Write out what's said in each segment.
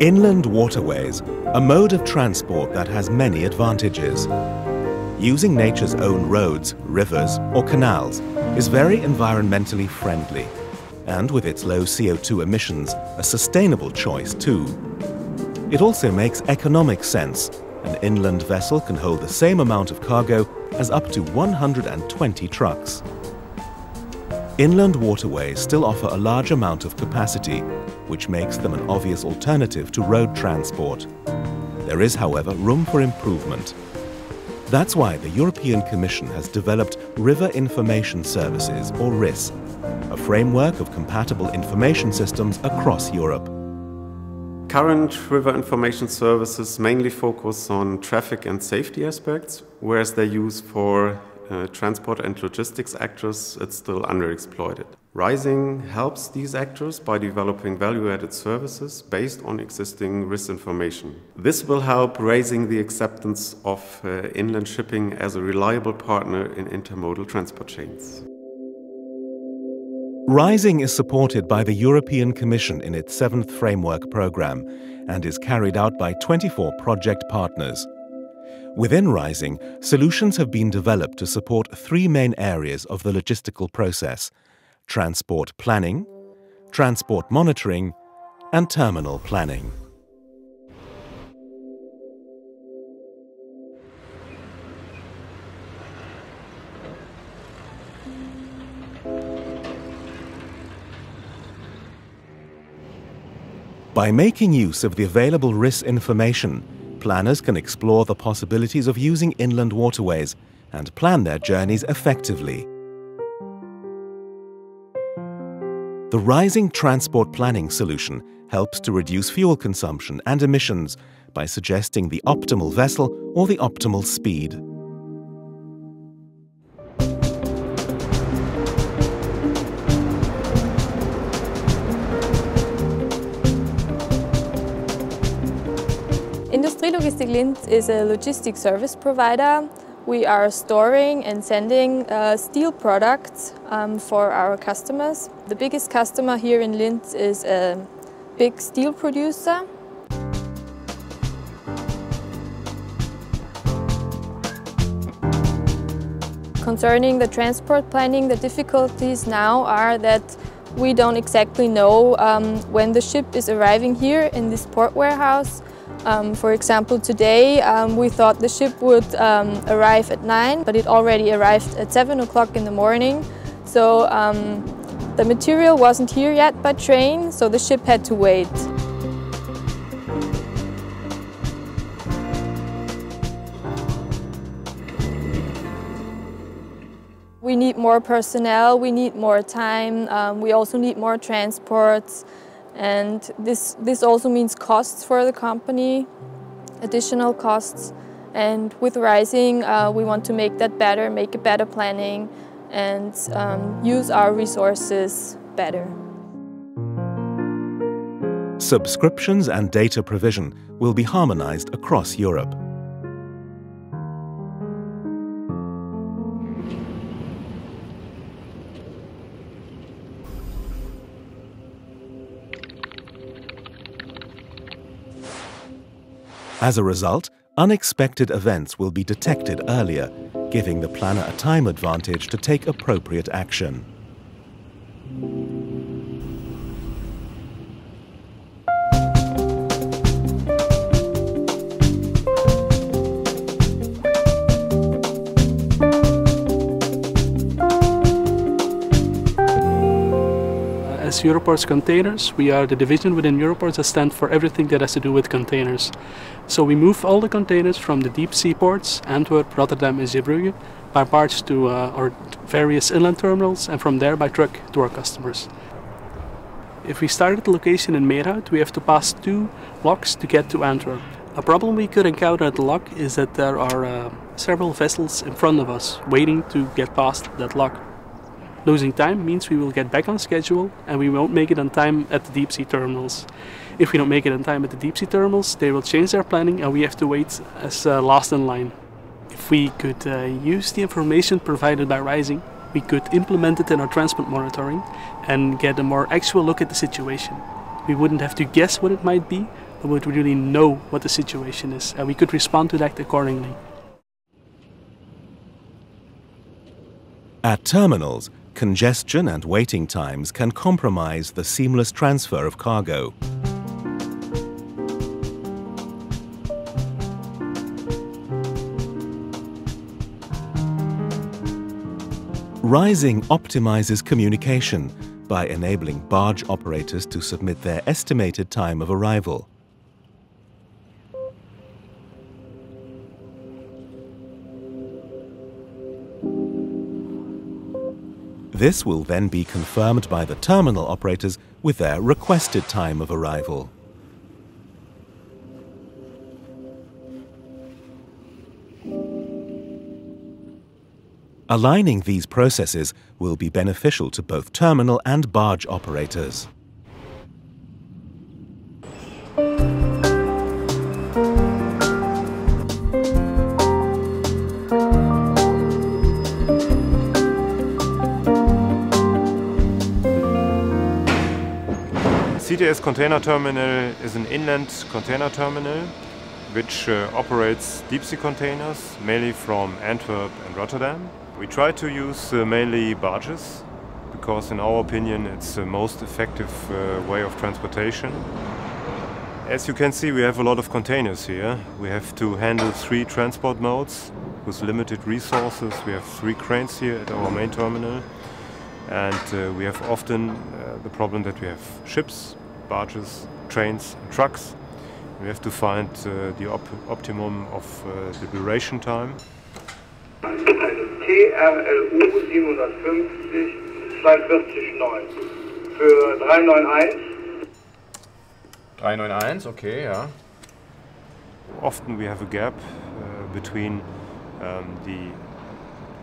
Inland waterways, a mode of transport that has many advantages. Using nature's own roads, rivers or canals is very environmentally friendly, and with its low CO2 emissions, a sustainable choice too. It also makes economic sense. An inland vessel can hold the same amount of cargo as up to 120 trucks. Inland waterways still offer a large amount of capacity, which makes them an obvious alternative to road transport. There is, however, room for improvement. That's why the European Commission has developed River Information Services, or RIS, a framework of compatible information systems across Europe. Current river information services mainly focus on traffic and safety aspects, whereas their use for transport and logistics actors, it's still underexploited. Rising helps these actors by developing value-added services based on existing risk information. This will help raising the acceptance of inland shipping as a reliable partner in intermodal transport chains. Rising is supported by the European Commission in its 7th Framework Programme and is carried out by 24 project partners. Within Rising, solutions have been developed to support 3 main areas of the logistical process: transport planning, transport monitoring, and terminal planning. By making use of the available RIS information, planners can explore the possibilities of using inland waterways and plan their journeys effectively. The Rising Transport Planning solution helps to reduce fuel consumption and emissions by suggesting the optimal vessel or the optimal speed. Industrielogistik Linz is a logistics service provider. We are storing and sending steel products for our customers. The biggest customer here in Linz is a big steel producer. Concerning the transport planning, the difficulties now are that we don't exactly know when the ship is arriving here in this port warehouse. For example, today we thought the ship would arrive at 9, but it already arrived at 7 o'clock in the morning. So the material wasn't here yet by train, so the ship had to wait. We need more personnel, we need more time, we also need more transports. And this also means costs for the company, additional costs. And with Rising, we want to make that better, make a better planning, and use our resources better. Subscriptions and data provision will be harmonized across Europe. As a result, unexpected events will be detected earlier, giving the planner a time advantage to take appropriate action. As Europort's Containers, we are the division within Europort that stands for everything that has to do with containers. So we move all the containers from the deep sea ports, Antwerp, Rotterdam and Zeebrugge, by barge to our various inland terminals, and from there by truck to our customers. If we start at the location in Meerhout, we have to pass 2 locks to get to Antwerp. A problem we could encounter at the lock is that there are several vessels in front of us waiting to get past that lock. Losing time means we will get back on schedule and we won't make it on time at the deep sea terminals. If we don't make it on time at the deep sea terminals, they will change their planning and we have to wait as last in line. If we could use the information provided by Rising, we could implement it in our transport monitoring and get a more actual look at the situation. We wouldn't have to guess what it might be, would really know what the situation is, and we could respond to that accordingly. At terminals, congestion and waiting times can compromise the seamless transfer of cargo. Rising optimizes communication by enabling barge operators to submit their estimated time of arrival. This will then be confirmed by the terminal operators with their requested time of arrival. Aligning these processes will be beneficial to both terminal and barge operators. CTS Container Terminal is an inland container terminal which operates deep-sea containers, mainly from Antwerp and Rotterdam. We try to use mainly barges because in our opinion it's the most effective way of transportation. As you can see, we have a lot of containers here. We have to handle 3 transport modes with limited resources. We have 3 cranes here at our main terminal, and we have often the problem that we have ships, barges, trains and trucks. We have to find the optimum of the duration time. TRLU 750 42,9 für 391. 391, okay, yeah. Often we have a gap between the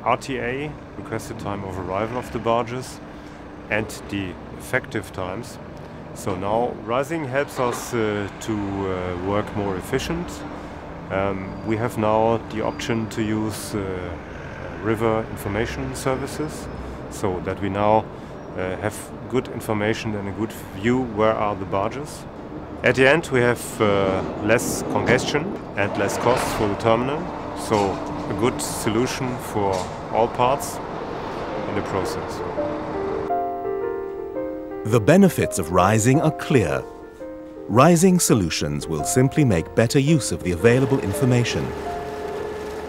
RTA, requested time of arrival of the barges, and the effective times. So now Rising helps us to work more efficient. We have now the option to use river information services, so that we now have good information and a good view where are the barges. At the end we have less congestion and less costs for the terminal, so a good solution for all parts in the process. The benefits of Rising are clear. Rising solutions will simply make better use of the available information.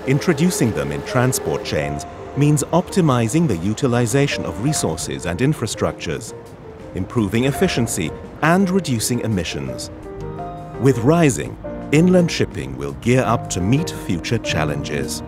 Introducing them in transport chains means optimizing the utilization of resources and infrastructures, improving efficiency and reducing emissions. With Rising, inland shipping will gear up to meet future challenges.